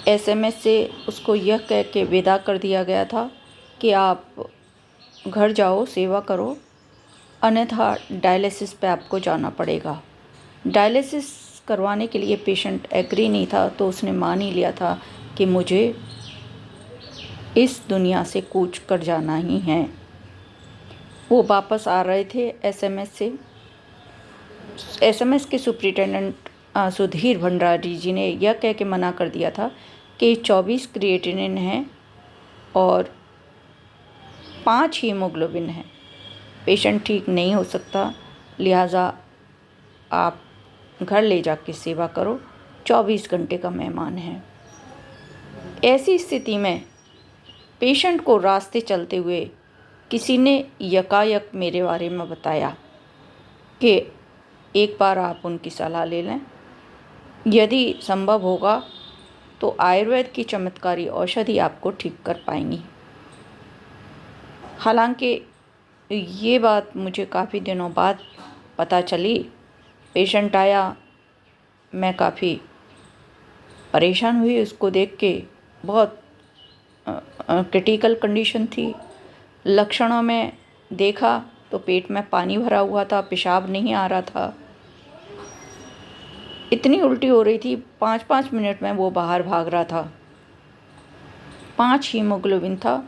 SMS से उसको यह कह के विदा कर दिया गया था कि आप घर जाओ, सेवा करो, अन्यथा डायलिसिस पे आपको जाना पड़ेगा। डायलिसिस करवाने के लिए पेशेंट एग्री नहीं था, तो उसने मान ही लिया था कि मुझे इस दुनिया से कूच कर जाना ही है। वो वापस आ रहे थे एसएमएस से। एसएमएस के सुपरिटेंडेंट सुधीर भंडारी जी ने यह कह के मना कर दिया था कि 24 क्रिएटिनिन है और 5 हीमोग्लोबिन है, पेशेंट ठीक नहीं हो सकता, लिहाजा आप घर ले जाके सेवा करो, 24 घंटे का मेहमान है। ऐसी स्थिति में पेशेंट को रास्ते चलते हुए किसी ने यकायक मेरे बारे में बताया कि एक बार आप उनकी सलाह ले लें, यदि संभव होगा तो आयुर्वेद की चमत्कारी औषधि आपको ठीक कर पाएंगी। हालांकि ये बात मुझे काफ़ी दिनों बाद पता चली। पेशेंट आया, मैं काफ़ी परेशान हुई उसको देख के। बहुत क्रिटिकल कंडीशन थी। लक्षणों में देखा तो पेट में पानी भरा हुआ था, पेशाब नहीं आ रहा था, इतनी उल्टी हो रही थी, 5-5 मिनट में वो बाहर भाग रहा था। 5 हीमोग्लोबिन था।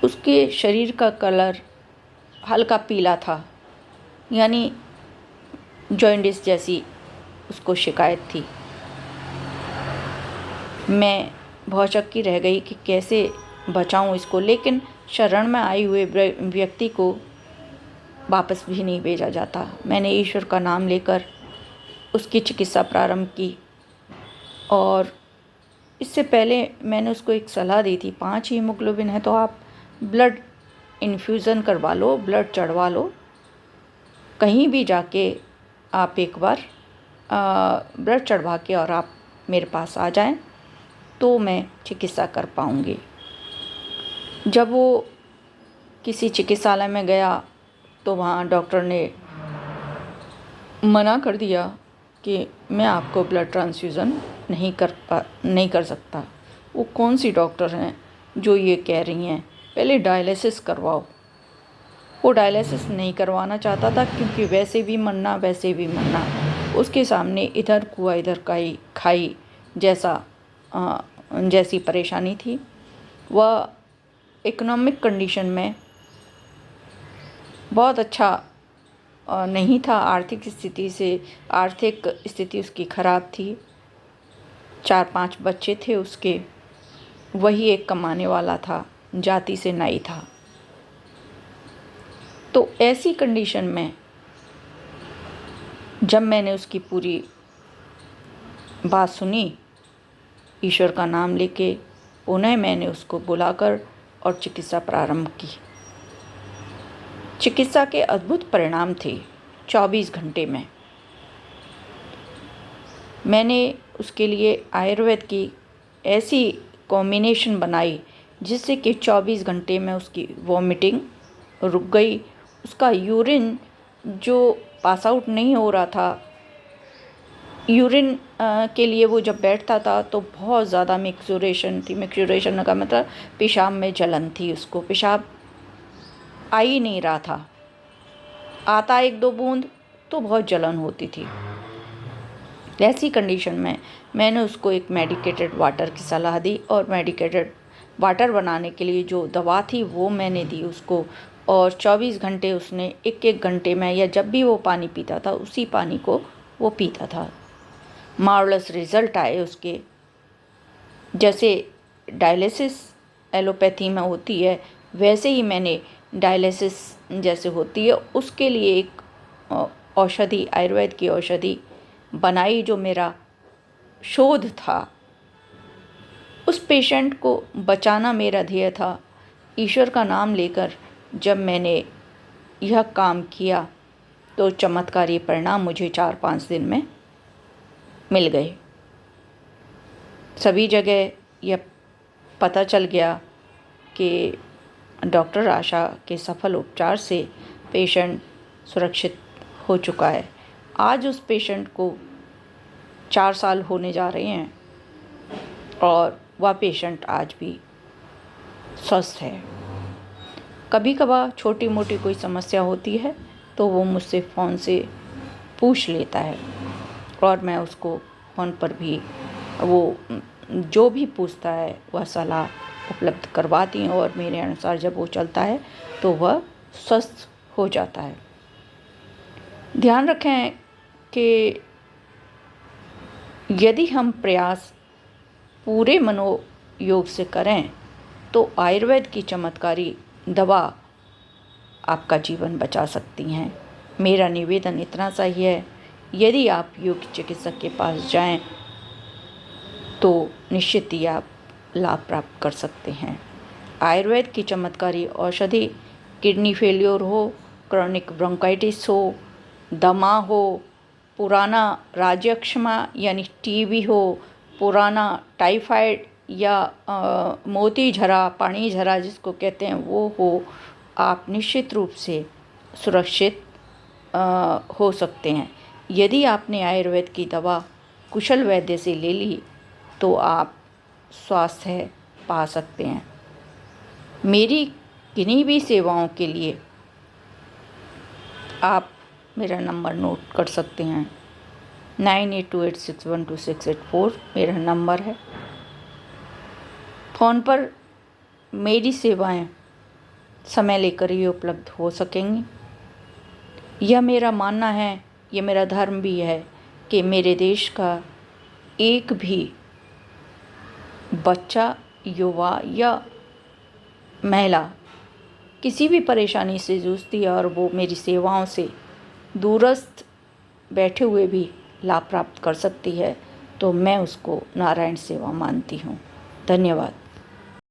उसके शरीर का कलर हल्का पीला था, यानी जॉन्डिस जैसी उसको शिकायत थी। मैं भौचक्की रह गई कि कैसे बचाऊं इसको, लेकिन शरण में आए हुए व्यक्ति को वापस भी नहीं भेजा जाता। मैंने ईश्वर का नाम लेकर उसकी चिकित्सा प्रारंभ की और इससे पहले मैंने उसको एक सलाह दी थी, 5 हीमोग्लोबिन है तो आप ब्लड इन्फ्यूज़न करवा लो, ब्लड चढ़वा लो, कहीं भी जाके आप एक बार ब्लड चढ़वा के और आप मेरे पास आ जाएं तो मैं चिकित्सा कर पाऊँगी। जब वो किसी चिकित्सालय में गया तो वहाँ डॉक्टर ने मना कर दिया कि मैं आपको ब्लड ट्रांसफ्यूज़न नहीं कर सकता। वो कौन सी डॉक्टर हैं जो ये कह रही हैं पहले डायलिसिस करवाओ। वो डायलिसिस नहीं करवाना चाहता था क्योंकि वैसे भी मरना उसके सामने इधर कुआ इधर खाई जैसी परेशानी थी। वह इकोनॉमिक कंडीशन में बहुत अच्छा नहीं था। आर्थिक स्थिति उसकी ख़राब थी। 4-5 बच्चे थे उसके, वही एक कमाने वाला था, जाति से नाई था। तो ऐसी कंडीशन में जब मैंने उसकी पूरी बात सुनी, ईश्वर का नाम लेके पुनः मैंने उसको बुलाकर और चिकित्सा प्रारंभ की। चिकित्सा के अद्भुत परिणाम थे। 24 घंटे में मैंने उसके लिए आयुर्वेद की ऐसी कॉम्बिनेशन बनाई जिससे कि 24 घंटे में उसकी वॉमिटिंग रुक गई। उसका यूरिन जो पास आउट नहीं हो रहा था, यूरिन के लिए वो जब बैठता था तो बहुत ज़्यादा मिक्सुरेशन थी। मिक्सुरेशन का मतलब पेशाब में जलन थी, उसको पेशाब आ ही नहीं रहा था, आता 1-2 बूंद तो बहुत जलन होती थी। ऐसी कंडीशन में मैंने उसको एक मेडिकेटेड वाटर की सलाह दी और मेडिकेटेड वाटर बनाने के लिए जो दवा थी वो मैंने दी उसको, और 24 घंटे उसने 1-1 घंटे में या जब भी वो पानी पीता था उसी पानी को वो पीता था। मार्वलस रिज़ल्ट आए उसके। जैसे डायलिसिस एलोपैथी में होती है वैसे ही मैंने डायलिसिस जैसे होती है उसके लिए एक औषधि, आयुर्वेद की औषधि बनाई जो मेरा शोध था। उस पेशेंट को बचाना मेरा ध्येय था। ईश्वर का नाम लेकर जब मैंने यह काम किया तो चमत्कारी परिणाम मुझे 4-5 दिन में मिल गए। सभी जगह यह पता चल गया कि डॉक्टर आशा के सफल उपचार से पेशेंट सुरक्षित हो चुका है। आज उस पेशेंट को 4 साल होने जा रहे हैं और वह पेशेंट आज भी स्वस्थ है। कभी कभार छोटी मोटी कोई समस्या होती है तो वो मुझसे फ़ोन से पूछ लेता है और मैं उसको फ़ोन पर भी वो जो भी पूछता है वह सलाह उपलब्ध करवाती हूँ और मेरे अनुसार जब वो चलता है तो वह स्वस्थ हो जाता है। ध्यान रखें कि यदि हम प्रयास पूरे मनोयोग से करें तो आयुर्वेद की चमत्कारी दवा आपका जीवन बचा सकती हैं। मेरा निवेदन इतना सा ही है, यदि आप योग चिकित्सक के पास जाएं तो निश्चित ही आप लाभ प्राप्त कर सकते हैं। आयुर्वेद की चमत्कारी औषधि किडनी फेलियर हो, क्रॉनिक ब्रोंकाइटिस हो, दमा हो, पुराना राज्यक्षमा यानी टीबी हो, पुराना टाइफाइड या मोती झरा, पानी झरा जिसको कहते हैं वो हो, आप निश्चित रूप से सुरक्षित हो सकते हैं। यदि आपने आयुर्वेद की दवा कुशल वैद्य से ले ली तो आप स्वास्थ्य पा सकते हैं। मेरी किन्हीं भी सेवाओं के लिए आप मेरा नंबर नोट कर सकते हैं। 9828612684 मेरा नंबर है। फ़ोन पर मेरी सेवाएं समय लेकर ही उपलब्ध हो सकेंगी। यह मेरा मानना है, यह मेरा धर्म भी है कि मेरे देश का एक भी बच्चा, युवा या महिला किसी भी परेशानी से जूझती है और वो मेरी सेवाओं से दूरस्थ बैठे हुए भी लाभ प्राप्त कर सकती है, तो मैं उसको नारायण सेवा मानती हूँ। धन्यवाद।